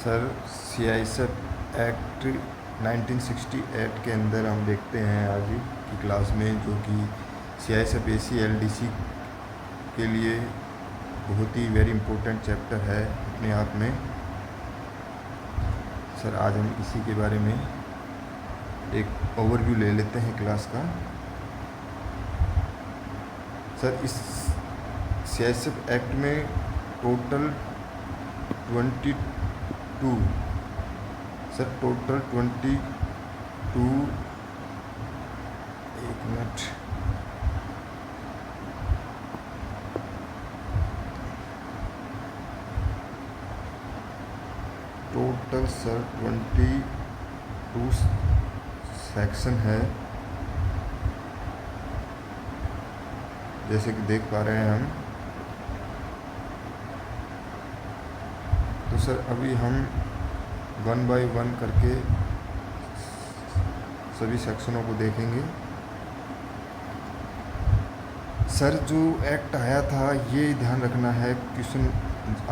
Sir CISF act 1968 के अंदर हम देखते हैं आज की क्लास में, जो कि CISF ACLDC के लिए बहुत ही वेरी इम्पोर्टेंट चैप्टर है अपने आप में। सर आज हम इसी के बारे में एक ओवरव्यू ले लेते हैं क्लास का। सर इस CISF एक्ट में टोटल 22 एक मिनट टोटल सर 22 सेक्शन है, जैसे कि देख पा रहे हैं हम। तो सर अभी हम 1 बाय 1 करके सभी सेक्शनों को देखेंगे। सर जो एक्ट आया था, ये ध्यान रखना है, क्वेश्चन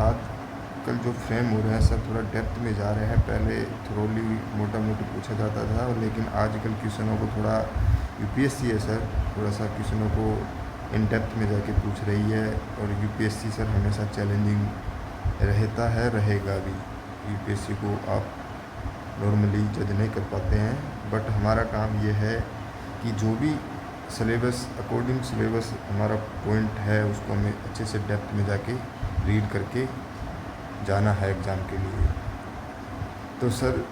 आजकल जो फ्रेम हो रहे हैं सर थोड़ा डेप्थ में जा रहे हैं। पहले थोड़ी मोटा मोटी पूछा जाता था, लेकिन आजकल क्वेश्चनों को थोड़ा UPSC है सर, थोड़ा सा क्वेश्चनों को इन डेप्थ में जाके पूछ रही है। और UPSC सर हमेशा चैलेंजिंग रहता है, रहेगा भी। UPSC को आप नॉर्मली जज नहीं कर पाते हैं, बट हमारा काम ये है कि जो भी सिलेबस अकॉर्डिंग सिलेबस हमारा पॉइंट है, उसको हमें अच्छे से डेप्थ में जाके रीड करके जाना है एग्ज़ाम के लिए। तो सर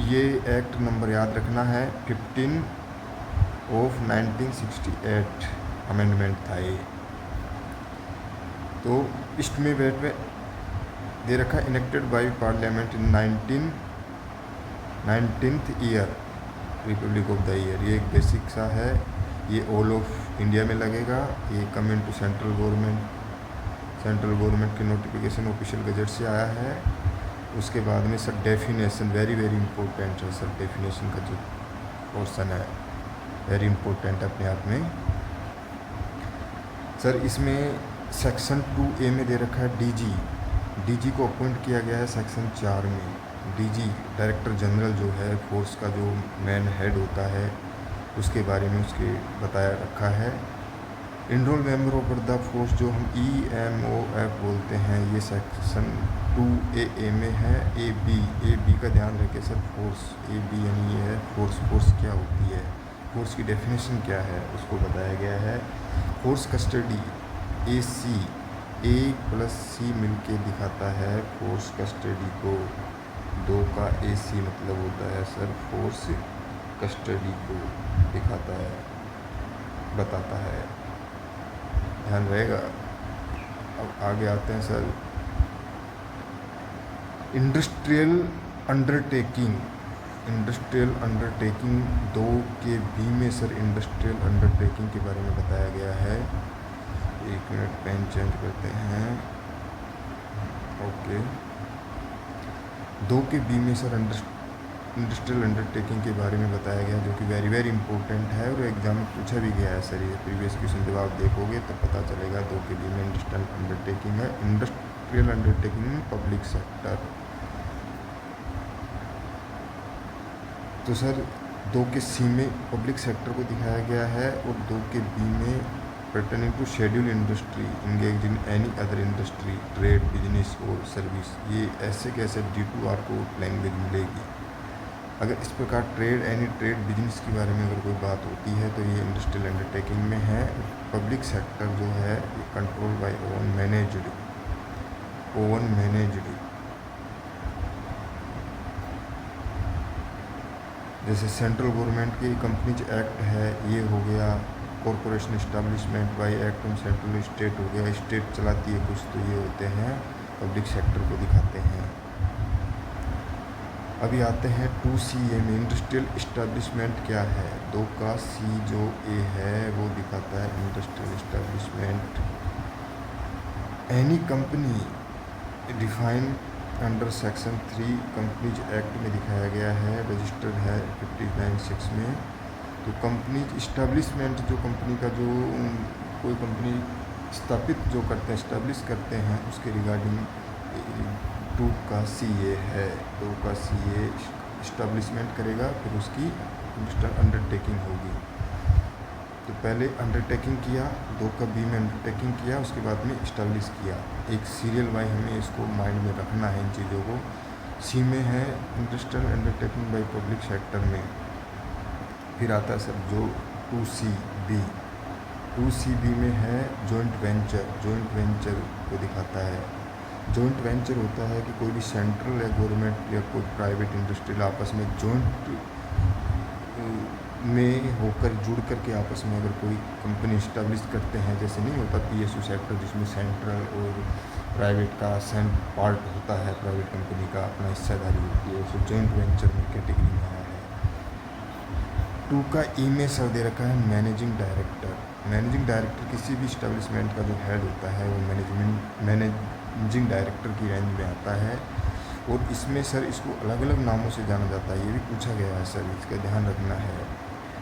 ये एक्ट नंबर याद रखना है 15 ऑफ 1968 अमेंडमेंट था ये। तो इसमें वेट में दे रखा है enacted by parliament in 19th year Republic of the year. ये एक बेसिक सा है, ये ऑल ऑफ इंडिया में लगेगा। ये कम इन टू सेंट्रल गवर्नमेंट के नोटिफिकेशन ऑफिशियल गजट से आया है। उसके बाद में सर डेफिनेशन वेरी इम्पोर्टेंट है सर। डेफिनेशन का जो पोर्सन है वेरी इम्पोर्टेंट अपने आप में। सर इसमें सेक्शन 2A में दे रखा है DG को अपॉइंट किया गया है सेक्शन 4 में। DG डायरेक्टर जनरल जो है फोर्स का जो मेन हेड होता है, उसके बारे में उसके बताया रखा है। Enrol member of the force जो हम EMOF बोलते हैं, ये सेक्शन 2AA में है। AB का ध्यान रखें सर। फोर्स AB यानी ये है फोर्स क्या होती है, फोर्स की डेफिनेशन क्या है, उसको बताया गया है। फोर्स कस्टडी A+C मिलके दिखाता है फोर्स कस्टडी को। 2 का AC मतलब होता है सर फोर्स कस्टडी को दिखाता है, बताता है, ध्यान रहेगा। अब आगे आते हैं सर इंडस्ट्रियल अंडरटेकिंग 2 के B में सर इंडस्ट्रियल अंडरटेकिंग के बारे में बताया गया है। एक मिनट पेन चेंज करते हैं। ओके 2 के B में सर इंडस्ट्रियल अंडरटेकिंग के बारे में बताया गया, जो कि वेरी इंपॉर्टेंट है और एग्जाम में पूछा भी गया है सर। ये प्रीवियस क्वेश्चन जब आप देखोगे तो पता चलेगा। 2 के B में इंडस्ट्रियल अंडरटेकिंग है। इंडस्ट्रियल अंडरटेकिंग में पब्लिक सेक्टर। तो सर 2 के C में पब्लिक सेक्टर को दिखाया गया है, और 2 के B में pertaining to scheduled industry engaged in any other industry, trade, business और सर्विस। ये ऐसे कैसे D2R को लैंग्वेज मिलेगी। अगर इस प्रकार एनी ट्रेड बिजनेस के बारे में अगर कोई बात होती है तो ये इंडस्ट्रियल अंडरटेकिंग में है। पब्लिक सेक्टर जो है ये कंट्रोल बाय ओन मैनेज्ड। जैसे सेंट्रल गवर्नमेंट की कंपनीज एक्ट है, ये हो गया। Corporation establishment bye act on central state हो गया, स्टेट चलाती है कुछ, तो ये होते हैं पब्लिक सेक्टर को दिखाते हैं। अभी आते हैं 2CA में इंडस्ट्रियल इस्टेब्लिशमेंट क्या है। 2 का C जो A है वो दिखाता है industrial establishment. Any company define under section 3 companies act में दिखाया गया है, रजिस्टर्ड है 59(6) में। तो कंपनी इस्टेब्लिशमेंट जो कंपनी का जो कोई कंपनी स्थापित जो करते हैं, इस्टेब्लिश करते हैं, उसके रिगार्डिंग 2 का CA है, 2 का CA इस्टेब्लिशमेंट करेगा, फिर उसकी अंडरटेकिंग होगी। तो पहले अंडरटेकिंग किया, 2 का B में अंडरटेकिंग किया, उसके बाद में इस्टेब्लिश किया। एक सीरियल वाइज हमें इसको माइंड में रखना है इन चीज़ों को। C में है industrial undertaking by public sector में। फिर आता है सर जो 2CB, 2CB में है जॉइंट वेंचर, जॉइंट वेंचर को दिखाता है। जॉइंट वेंचर होता है कि कोई भी सेंट्रल या गवर्नमेंट या कोई प्राइवेट इंडस्ट्रियल आपस में जॉइंट में होकर जुड़ करके आपस में अगर कोई कंपनी इस्टेब्लिश करते हैं, जैसे नहीं होता PSU सेक्टर जिसमें सेंट्रल और प्राइवेट का पार्ट होता है, प्राइवेट कंपनी का अपना हिस्सेदारी होती है, सो जॉइंट वेंचर में कैटेगरी में आया है। 2 का E में सर दे रखा है मैनेजिंग डायरेक्टर। मैनेजिंग डायरेक्टर किसी भी इस्टेब्लिशमेंट का जो हेड होता है वो मैनेजिंग डायरेक्टर की रेंज में आता है। और इसमें सर इसको अलग अलग नामों से जाना जाता है, ये भी पूछा गया है सर, इसका ध्यान रखना है।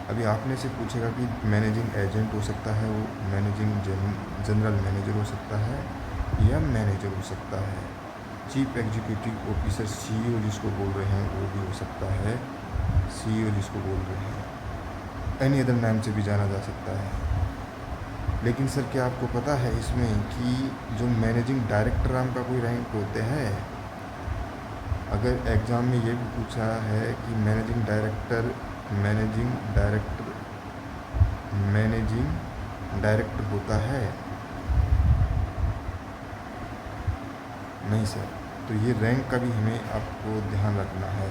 अभी आपने से पूछेगा कि मैनेजिंग एजेंट हो सकता है, वो मैनेजिंग जनरल मैनेजर हो सकता है या मैनेजर हो सकता है। चीफ एग्जीक्यूटिव ऑफिसर CEO जिसको बोल रहे हैं वो भी हो सकता है, CEO जिसको बोल रहे हैं, एनी अदर नाम से भी जाना जा सकता है। लेकिन सर क्या आपको पता है इसमें कि जो मैनेजिंग डायरेक्टर नाम का कोई रैंक होते हैं? अगर एग्ज़ाम में ये भी पूछा है कि मैनेजिंग डायरेक्टर होता है, नहीं सर, तो ये रैंक का भी हमें आपको ध्यान रखना है।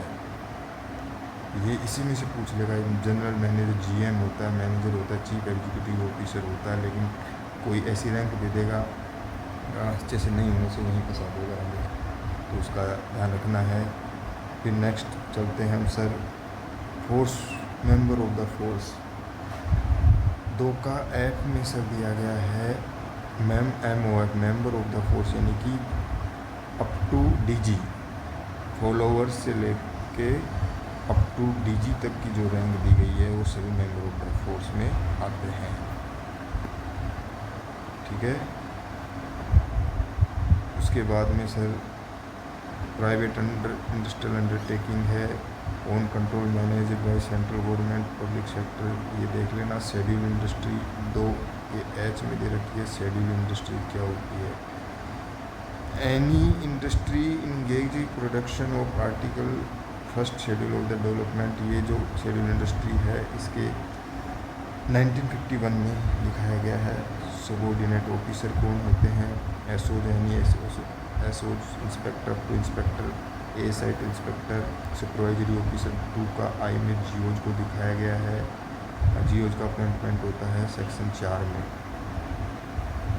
ये इसी में से पूछ लेगा। जनरल मैनेजर GM होता है, मैनेजर होता है, चीफ एग्जीक्यूटिव ऑफिसर होता है, लेकिन कोई ऐसी रैंक दे देगा अच्छे से नहीं होने से वहीं फंसा देगा हमें, तो उसका ध्यान रखना है। फिर नेक्स्ट चलते हैं हम sir, force member of the force. 2 का F में सर दिया गया है MOF, member of the force, यानी कि अप टू DG, फॉलोअर्स से लेके अप टू DG तक की जो रैंक दी गई है वो सभी मेंबर ऑफ द फोर्स में आते हैं। ठीक है। उसके बाद में सर प्राइवेट इंडस्ट्रियल अंडरटेकिंग है, own control manage by central government public sector, ये देख लेना। शेड्यूल इंडस्ट्री 2 के H में दे रखी है। शेड्यूल इंडस्ट्री क्या होती है? Any industry engage production of article first schedule of the development. ये जो शेड्यूल इंडस्ट्री है इसके 1951 में दिखाया गया है। सबॉर्डिनेट ऑफिसर कौन होते हैं? SO यानी SO inspector to inspector, A site inspector. Supervisory officer 2 का I में GOs को दिखाया गया है। GOs का अपॉइंटमेंट होता है सेक्शन 4 में,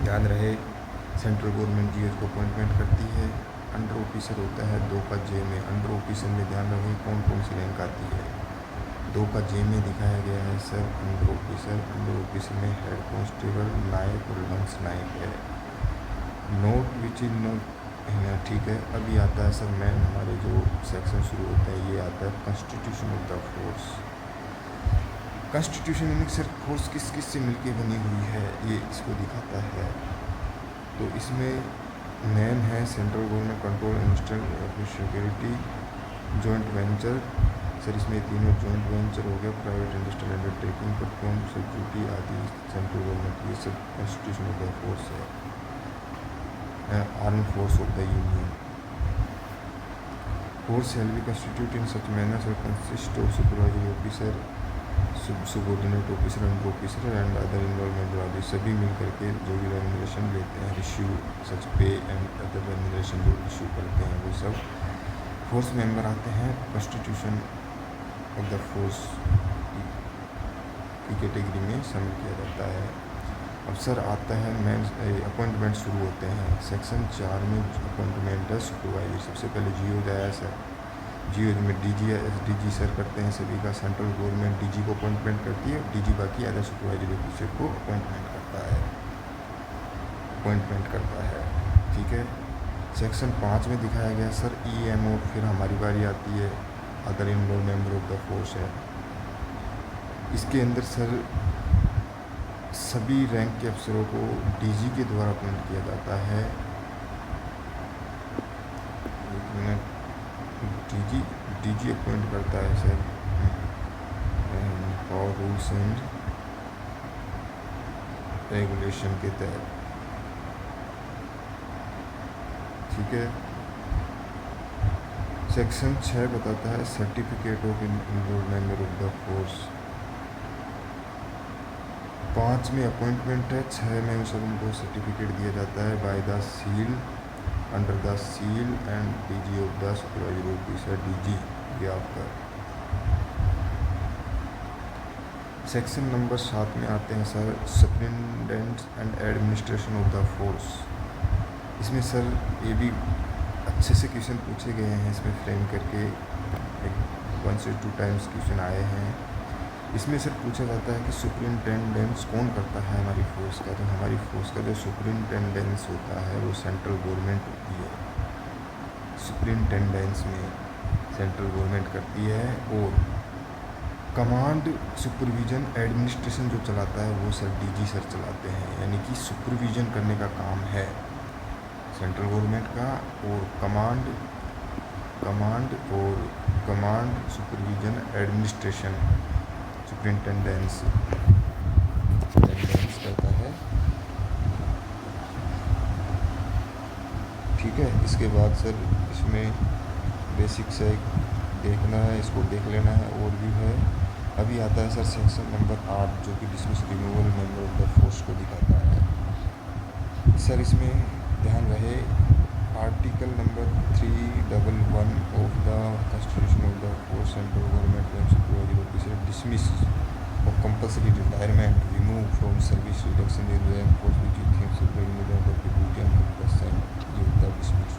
ध्यान रहे। सेंट्रल गवर्नमेंट GOs को अपॉइंटमेंट करती है। अंडर ऑफिसर होता है 2 का J में। अंडर ऑफिसर में ध्यान रखें कौन कौन सी रैंक आती है। 2 का J में दिखाया गया है sir under officer. Under officer में हेड कांस्टेबल, नायक और लंस नायक है। नोट विच इज नोट, ठीक है। अभी आता है सर मैन, हमारे जो सेक्शन शुरू होता है ये आता है constitution of the force. Constitution यानी सर फोर्स किस किस से मिलके बनी हुई है ये इसको दिखाता है। तो इसमें मैन है central government control industrial security, joint venture, sir इसमें तीनों जॉइंट वेंचर हो गया। प्राइवेट इंडस्ट्रियल अंडरटेकिंग, परफॉर्म सब ड्यूटी आदि सेंट्रल गवर्नमेंट, ये सब कॉन्स्टिट्यूशन ऑफ द फोर्स है। Arm force of the union. Force shall be constitute in such manner sir consist of supervisory officer, subordinate officer, under officer and other involvement वाले सभी मिल करके जो भी remuneration लेते हैं, इश्यू सच पे एंड अदर रेमुनरेशन जो इश्यू करते हैं वो सब फोर्स मेंबर आते हैं। कॉन्स्टिट्यूशन ऑफ द फोर्स की कैटेगरी में शामिल किया जाता है। अब सर आता है मैन, अपॉइंटमेंट शुरू होते हैं सेक्शन 4 में। अपॉइंटमेंट है सुपरवाइजर, सबसे पहले GO आया सर। GO में DG SDG सर करते हैं सभी का। सेंट्रल गवर्नमेंट DG को अपॉइंटमेंट करती है, DG बाकी अदर सुपरवाइजरी ऑफिसर को अपॉइंटमेंट करता है। ठीक है। सेक्शन 5 में दिखाया गया सर EMO, फिर हमारी बारी आती है, other enrol member of the force है। इसके अंदर सर सभी रैंक के अफसरों को DG के द्वारा अपॉइंट किया जाता है। डीजी अपॉइंट करता है सर और रूल्स एंड रेगुलेशन के तहत। ठीक है। सेक्शन 6 बताता है certificate of enrolled member of the force. 5 में अपॉइंटमेंट है, 6 में उस उनको सर्टिफिकेट दिया जाता है by the seal, under the seal and DG of the supervisor officer, DG ये आपका। सेक्शन नंबर 7 में आते हैं sir superintendent and administration of the force. इसमें सर ये भी अच्छे से क्वेश्चन पूछे गए हैं, इसमें फ्रेम करके 1 से 2 टाइम्स क्वेश्चन आए हैं। इसमें सर पूछा जाता है कि सुपरिटेंडेंस कौन करता है हमारी फोर्स का। तो हमारी फोर्स का जो सुपरिटेंडेंस होता है वो सेंट्रल गवर्नमेंट होती है। सुपरिटेंडेंस में सेंट्रल गवर्नमेंट करती है, और कमांड सुपरविजन एडमिनिस्ट्रेशन जो चलाता है वो सर डीजी सर चलाते हैं। यानी कि सुपरविजन करने का काम है सेंट्रल गवर्नमेंट का, और कमांड सुपरविजन एडमिनिस्ट्रेशन सुपरिटेंडेंस करता है। ठीक है। इसके बाद सर इसमें बेसिक से देखना है, इसको देख लेना है। और भी है, अभी आता है सर सेक्शन नंबर 8 जो कि dismiss removal member of the force को दिखाता है। सर इसमें ध्यान रहे article number 311 of the constitution of the force central government and supervisor officer dismiss और compulsory retirement, remove from service, reduction in rank, post things duty and dismiss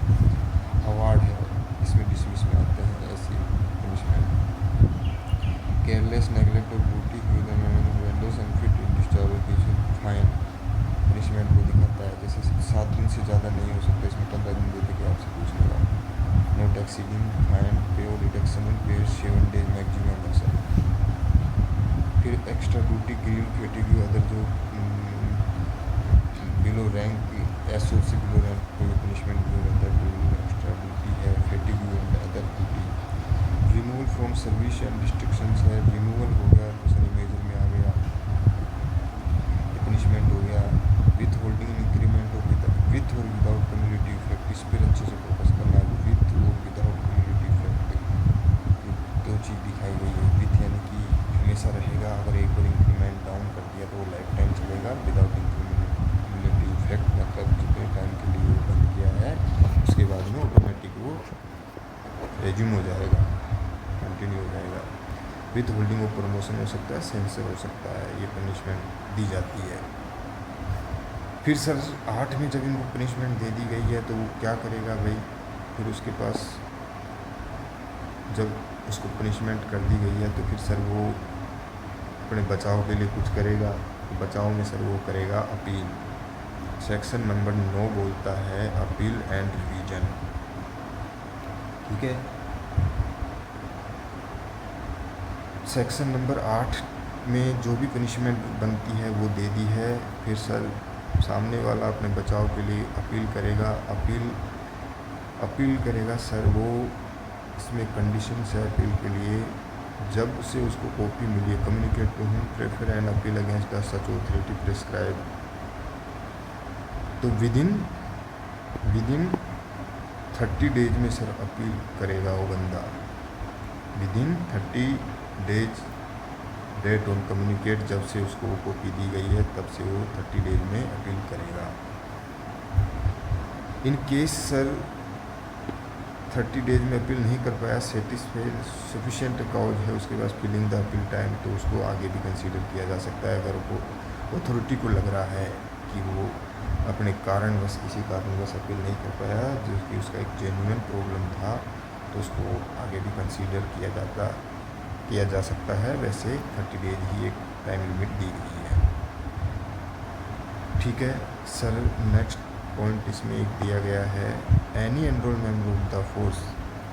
award है। इसमें dismiss में आते हैं ऐसी punishment, careless neglect of duty, vendors unfit in discharge, fine punishment को दिखाता है। जैसे 7 दिन से ज़्यादा नहीं हो सकता, इसमें 15 दिन देते कि आपसे पूछ लेगा। नोट एक्सीडिंग फाइन, पे और reduction in pay 7 days maximum है सर। फिर extra duty, drill, fatigue, other जो बिलो रैंक एसओ से बिलो रैंक कोई पनिशमेंट भी रहता है, एक्स्ट्रा ड्यूटी है, fatigue and other duty. Removal from service and restrictions है, रिमूवल हो गया दूसरे मेजर में आ गया, पनिशमेंट हो गया। विथ होल्डिंग इंक्रीमेंट और विथ और विदाउट कम्युनिटी इफेक्ट, इस पर अच्छे से फोकस करना है। विथ और विदाउट कम्युनिटी इफेक्ट 2 चीज़ दिखाई गई है। विथ यानी कि हमेशा रहेगा, अगर एक बार इंक्रीमेंट डाउन कर दिया तो वो लाइफ टाइम चलेगा। विदाउट कम्युनिटी इफेक्ट मतलब जितने टाइम के लिए वो बंद किया है उसके बाद में ऑटोमेटिक वो रेज्यूम हो जाएगा, कंटिन्यू हो जाएगा। विथ होल्डिंग ऑफ प्रमोशन हो सकता है, सेंसर हो सकता है, ये पनिशमेंट दी जाती है। फिर सर 8 में जब इनको पनिशमेंट दे दी गई है तो वो क्या करेगा भाई, फिर उसके पास जब उसको पनिशमेंट कर दी गई है तो फिर सर वो अपने बचाव के लिए कुछ करेगा। तो बचाव में सर वो करेगा अपील। सेक्शन नंबर 9 बोलता है अपील एंड रिवीजन। ठीक है। सेक्शन नंबर 8 में जो भी पनिशमेंट बनती है वो दे दी है। फिर सर सामने वाला अपने बचाव के लिए अपील करेगा। अपील करेगा सर वो, इसमें कंडीशन है अपील के लिए, जब से उसको कॉपी मिली है, communicate to him prefer and appeal against the such authority prescribe. तो विद इन 30 डेज में सर अपील करेगा वो बंदा। Within 30 days date on communicate, जब से उसको वो कॉपी दी गई है तब से वो 30 डेज में अपील करेगा। इन केस सर 30 डेज में अपील नहीं कर पाया, सफिशिएंट काउज है उसके पास फिलिंग द अपील टाइम, तो उसको आगे भी कंसीडर किया जा सकता है। अगर वो अथॉरिटी को लग रहा है कि वो अपने कारणवश किसी कारणवश अपील नहीं कर पाया, जो कि उसका एक जेन्युइन प्रॉब्लम था, तो उसको आगे भी कंसीडर किया जा सकता है। वैसे 30 डेज ही एक टाइम लिमिट दी गई है। ठीक है सर। नेक्स्ट पॉइंट इसमें एक दिया गया है, any enrol member of the force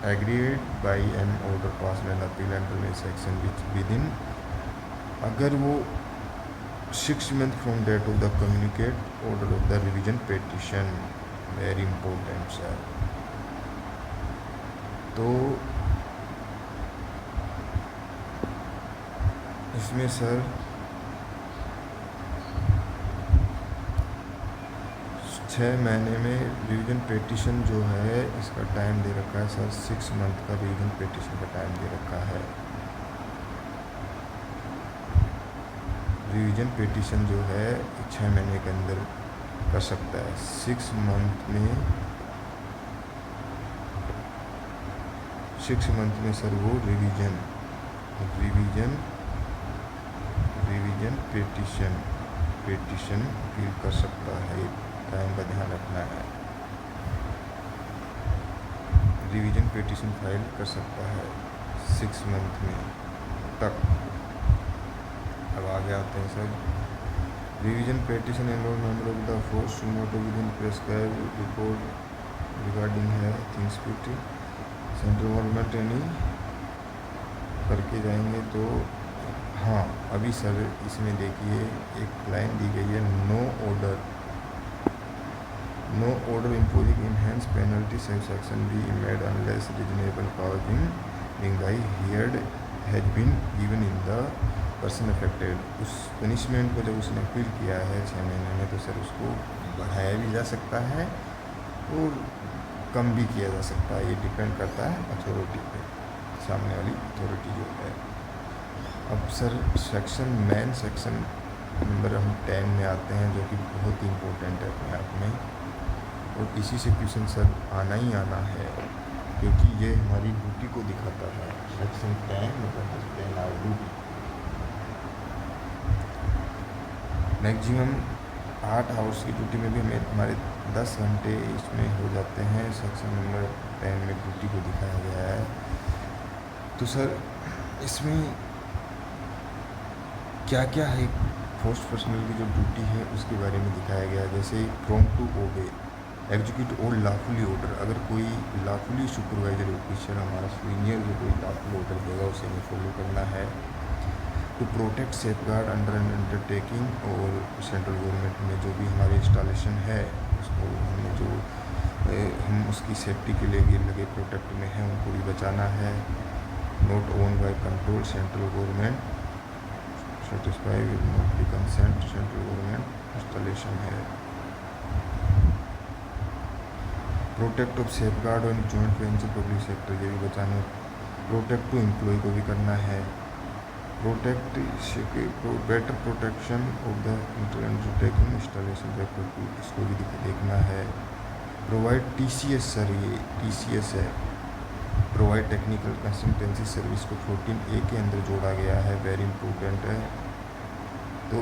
agreed by an order pass and appeal and section which within, अगर वो 6 months from date of the communicate order of the revision petition, very important sir. तो इसमें sir 6 महीने में revision petition जो है इसका time दे रखा है सर, 6 मंथ का रिवीजन पेटिशन का टाइम दे रखा है। रिवीजन पेटिशन जो है 6 महीने के अंदर कर सकता है। 6 मंथ में सर वो रिवीजन पेटिशन अपील कर सकता है। टाइम का ध्यान रखना है। रिवीजन पेटिशन फाइल कर सकता है 6 मंथ में तक। अब आगे आते हैं sir, revision petition enrol member of the force to not within prescribe report regarding है things fit central government training करके जाएंगे। तो हाँ, अभी सर इसमें देखिए एक लाइन दी गई है, no order imposing enhance penalty section be made unless reasonable cause being heard has been given in the person affected. उस पनिशमेंट को जब उसने अपील किया है 6 महीने में, तो सर उसको बढ़ाया भी जा सकता है और कम भी किया जा सकता है। ये डिपेंड करता है अथॉरिटी पे, सामने वाली अथॉरिटी जो है। अब सर मेन सेक्शन नंबर हम 10 में आते हैं, जो कि बहुत ही इम्पोर्टेंट है अपने आप में, और इसी से क्वेश्चन सर आना ही आना है, क्योंकि ये हमारी ड्यूटी को दिखाता है। सेक्शन 10 मतलब 10 आवर ड्यूटी। मैक्सिमम 8 आवर्स की ड्यूटी में भी हमारे 10 घंटे इसमें हो जाते हैं। सेक्शन नंबर 10 में ड्यूटी को दिखाया गया है। तो सर इसमें क्या क्या है, फोर्स पर्सनल की जो ड्यूटी है उसके बारे में दिखाया गया है। जैसे prompt to obey, execute all lawfully order. अगर कोई लॉफुली सुपरवाइजर ऑफिसर, हमारा सीनियर जो कोई लॉफुल ऑर्डर देगा उसे हमें फॉलो करना है। To protect safeguard under an undertaking, और सेंट्रल गवर्नमेंट में जो भी हमारी इंस्टॉलेशन है उसको हमने जो हम उसकी सेफ्टी के लिए लगे प्रोटेक्ट में हैं उनको भी बचाना है। Not own by control central government, satisfy with not be consent central government installation है। प्रोटेक्ट ऑफ सेफगार्ड और जॉइंट वेंचर पब्लिक सेक्टर, ये भी बचाना। प्रोटेक्ट टू एम्प्लॉय को भी करना है। Protect better protection of the undertaking installation, इसको भी देखना है। प्रोवाइड TCS सर, ये TCS है, प्रोवाइड टेक्निकल कंसल्टेंसी सर्विस को 14A के अंदर जोड़ा गया है, वेरी इंपॉर्टेंट है। तो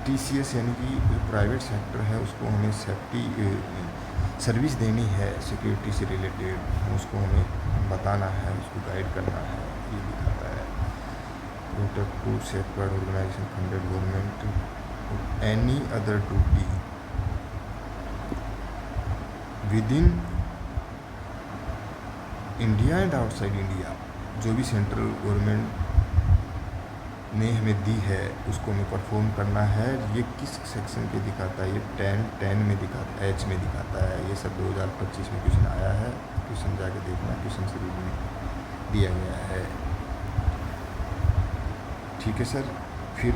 TCS यानी कि जो प्राइवेट सेक्टर है उसको हमें सेफ्टी सर्विस देनी है, सिक्योरिटी से रिलेटेड, उसको हमें बताना है, उसको गाइड करना है, ये दिखाता है। Protect to safeguard organisation funded government any other duty with in India and outside India. जो भी सेंट्रल गवर्नमेंट ने हमें दी है उसको हमें परफॉर्म करना है। ये किस सेक्शन पे दिखाता है, ये 10 में दिखाता है, H में दिखाता है। ये सब 2025 में क्वेश्चन आया है, क्वेश्चन जाके देखना, क्वेश्चन सीरीज में दिया गया है। ठीक है सर, फिर